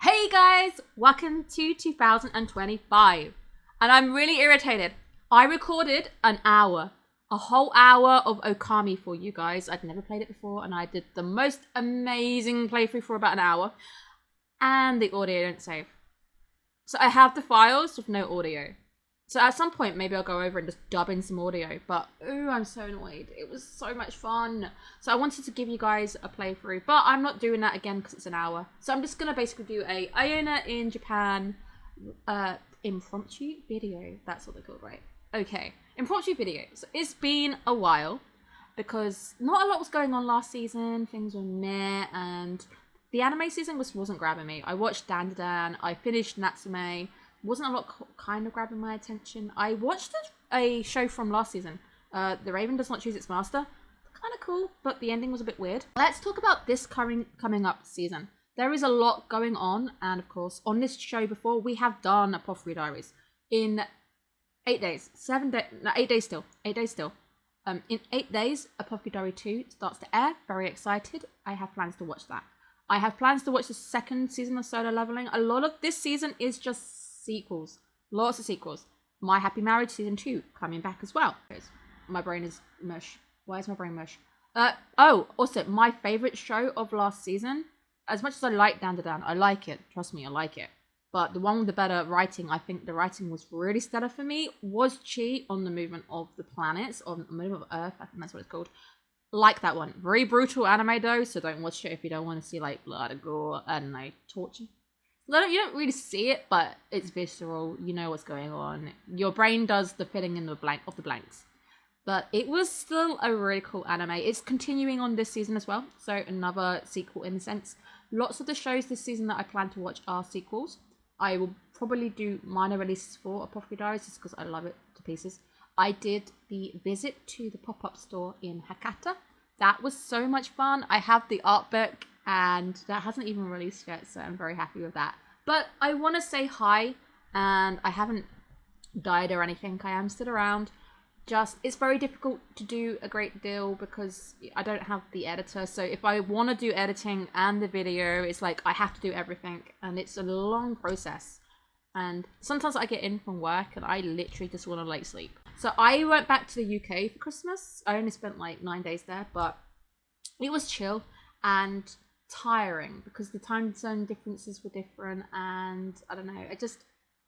Hey guys, welcome to 2025, and I'm really irritated. I recorded a whole hour of Okami for you guys. I'd never played it before, and I did the most amazing playthrough for about an hour, and the audio didn't save. So I have the files with no audio. So at some point, maybe I'll go over and just dub in some audio, but ooh, I'm so annoyed. It was so much fun. So I wanted to give you guys a playthrough, but I'm not doing that again because it's an hour. So I'm just going to basically do a Iona in Japan impromptu video. That's what they're called, right? Okay, impromptu video. So it's been a while because not a lot was going on last season. Things were meh, and the anime season wasn't grabbing me. I watched Dandadan, I finished Natsume. Wasn't a lot kind of grabbing my attention. I watched a show from last season. The Raven Does Not Choose Its Master. Kind of cool, but the ending was a bit weird. Let's talk about this coming up season. There is a lot going on, and of course, on this show before, we have done Apothecary Diaries in 8 days. 8 days still. 8 days still. In 8 days, Apothecary Diary 2 starts to air. Very excited. I have plans to watch that. I have plans to watch the second season of Solo Leveling. A lot of this season is just sequels. Lots of sequels. My Happy Marriage Season 2 coming back as well. My brain is mush. Why is my brain mush? Also, my favourite show of last season, as much as I like Dandadan, I like it. Trust me, I like it. But the one with the better writing, I think the writing was really stellar for me, was Chi on the Movement of the Planets, on the Movement of Earth, I think that's what it's called. Like that one. Very brutal anime though, so don't watch it if you don't want to see like blood and gore and like torture. You don't really see it, but it's visceral. You know what's going on. Your brain does the filling in the blanks. But it was still a really cool anime. It's continuing on this season as well, so another sequel in a sense. Lots of the shows this season that I plan to watch are sequels. I will probably do minor releases for Apothecary Diaries just because I love it to pieces. I did the visit to the pop-up store in Hakata. That was so much fun. I have the art book, and that hasn't even released yet, so I'm very happy with that. But I want to say hi, and I haven't died or anything. I am still around. Just, it's very difficult to do a great deal because I don't have the editor. So if I want to do editing and the video, it's like I have to do everything, and it's a long process. And sometimes I get in from work, and I literally just want to like sleep. So I went back to the UK for Christmas. I only spent like 9 days there, but it was chill and tiring because the time zone differences were different, and I don't know,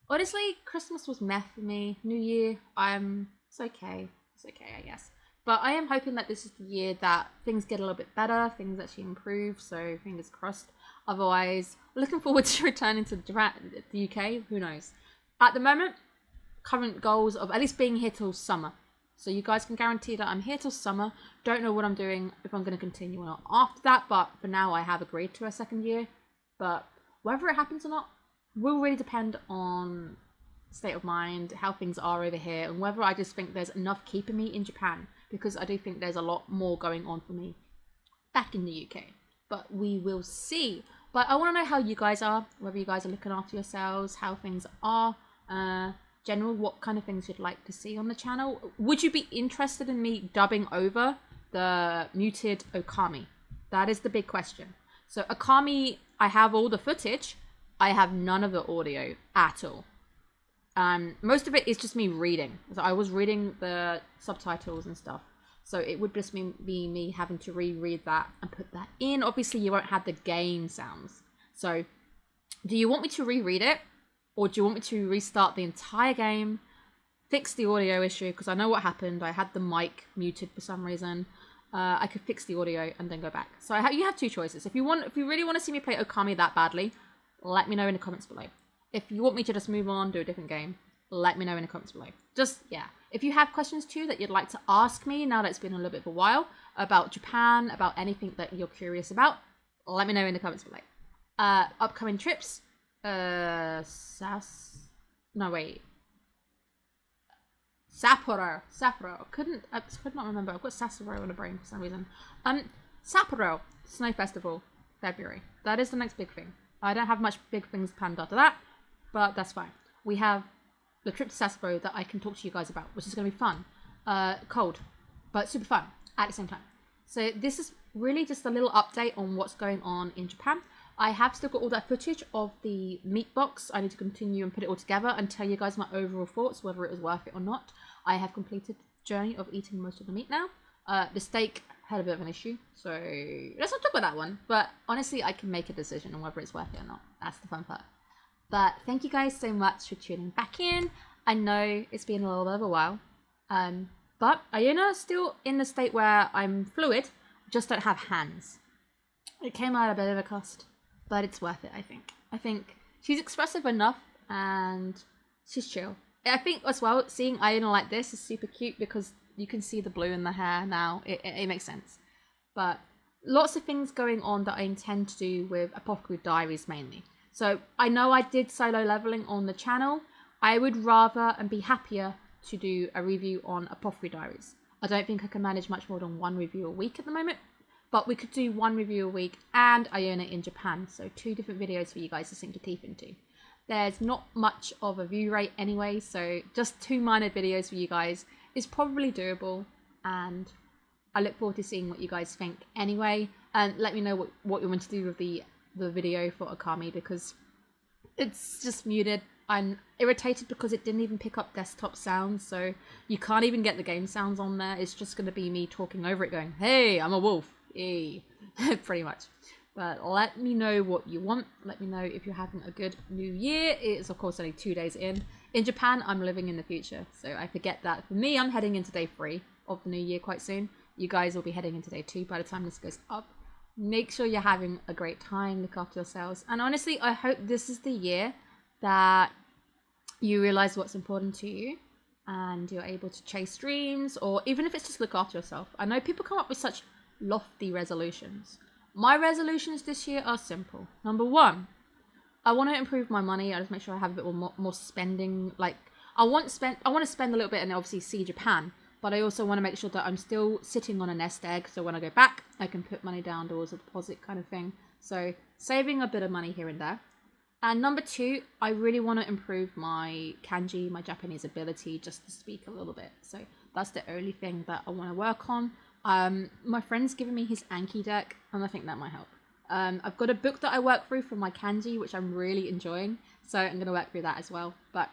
honestly, Christmas was meh for me. New Year, it's okay I guess, but I am hoping that this is the year that things get a little bit better, things actually improve, so fingers crossed. Otherwise, looking forward to returning to the UK. Who knows? At the moment, current goals of at least being here till summer. So you guys can guarantee that I'm here till summer. Don't know what I'm doing, if I'm going to continue or not after that. But for now, I have agreed to a second year. But whether it happens or not will really depend on state of mind, how things are over here, and whether I just think there's enough keeping me in Japan. Because I do think there's a lot more going on for me back in the UK. But we will see. But I want to know how you guys are. Whether you guys are looking after yourselves, how things are. General, what kind of things you'd like to see on the channel. Would you be interested in me dubbing over the muted Okami? That is the big question. So Okami, I have all the footage. I have none of the audio at all. Most of it is just me reading. So I was reading the subtitles and stuff. So it would just be me having to reread that and put that in. Obviously, you won't have the game sounds. So do you want me to reread it? Or do you want me to restart the entire game, fix the audio issue? Because I know what happened. I had the mic muted for some reason. I could fix the audio and then go back. So you have two choices. If you really want to see me play Okami that badly, let me know in the comments below. If you want me to just move on, do a different game, let me know in the comments below. Just, yeah. If you have questions too that you'd like to ask me, now that it's been a little bit of a while, about Japan, about anything that you're curious about, let me know in the comments below. Upcoming trips. Sapporo. I could not remember. I've got Sassuolo in the brain for some reason. Sapporo Snow Festival, February. That is the next big thing. I don't have much big things planned after that, but that's fine. We have the trip to Sassuolo that I can talk to you guys about, which is going to be fun. Cold, but super fun at the same time. So this is really just a little update on what's going on in Japan. I have still got all that footage of the meat box. I need to continue and put it all together and tell you guys my overall thoughts, whether it was worth it or not. I have completed the journey of eating most of the meat now. The steak had a bit of an issue, so let's not talk about that one. But honestly, I can make a decision on whether it's worth it or not. That's the fun part. But thank you guys so much for tuning back in. I know it's been a little bit of a while. But Iona is still in the state where I'm fluid, just don't have hands. It came out a bit of a cost, but it's worth it, I think. I think she's expressive enough and she's chill. I think as well, seeing Iona like this is super cute because you can see the blue in the hair now. It makes sense. But lots of things going on that I intend to do with Apothecary Diaries mainly. So I know I did solo leveling on the channel. I would rather and be happier to do a review on Apothecary Diaries. I don't think I can manage much more than one review a week at the moment. But we could do one review a week and Iona in Japan. So 2 different videos for you guys to sink your teeth into. There's not much of a view rate anyway. So just 2 minor videos for you guys is probably doable. And I look forward to seeing what you guys think anyway. And let me know what you want to do with the video for Okami, because it's just muted. I'm irritated because it didn't even pick up desktop sounds, so you can't even get the game sounds on there. It's just going to be me talking over it going, hey, I'm a wolf. Hey. Pretty much. But let me know what you want. Let me know if you're having a good new year. It's of course only 2 days in. In Japan, I'm living in the future, so I forget that. For me, I'm heading into day 3 of the new year quite soon. You guys will be heading into day 2 by the time this goes up. Make sure you're having a great time. Look after yourselves. And honestly, I hope this is the year that you realize what's important to you and you're able to chase dreams, or even if it's just look after yourself. I know people come up with such lofty resolutions. My resolutions this year are simple. Number 1, I want to improve my money. I just make sure I have a bit more spending. Like I want to spend a little bit and obviously see Japan, but I also want to make sure that I'm still sitting on a nest egg, so when I go back I can put money down towards a deposit kind of thing. So saving a bit of money here and there. And number 2, I really want to improve my kanji, my Japanese ability, just to speak a little bit. So that's the only thing that I want to work on. My friend's given me his Anki deck, and I think that might help. I've got a book that I work through for my kanji, which I'm really enjoying. So I'm going to work through that as well. But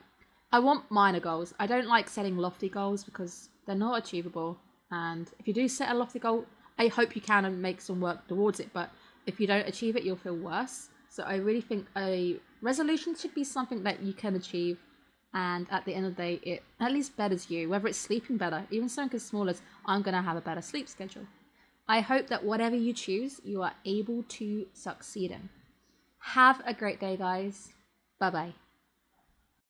I want minor goals. I don't like setting lofty goals because they're not achievable. And if you do set a lofty goal, I hope you can and make some work towards it. But if you don't achieve it, you'll feel worse. So I really think a resolution should be something that you can achieve, and at the end of the day, it at least betters you, whether it's sleeping better, even something as small as I'm going to have a better sleep schedule. I hope that whatever you choose, you are able to succeed in. Have a great day, guys. Bye-bye.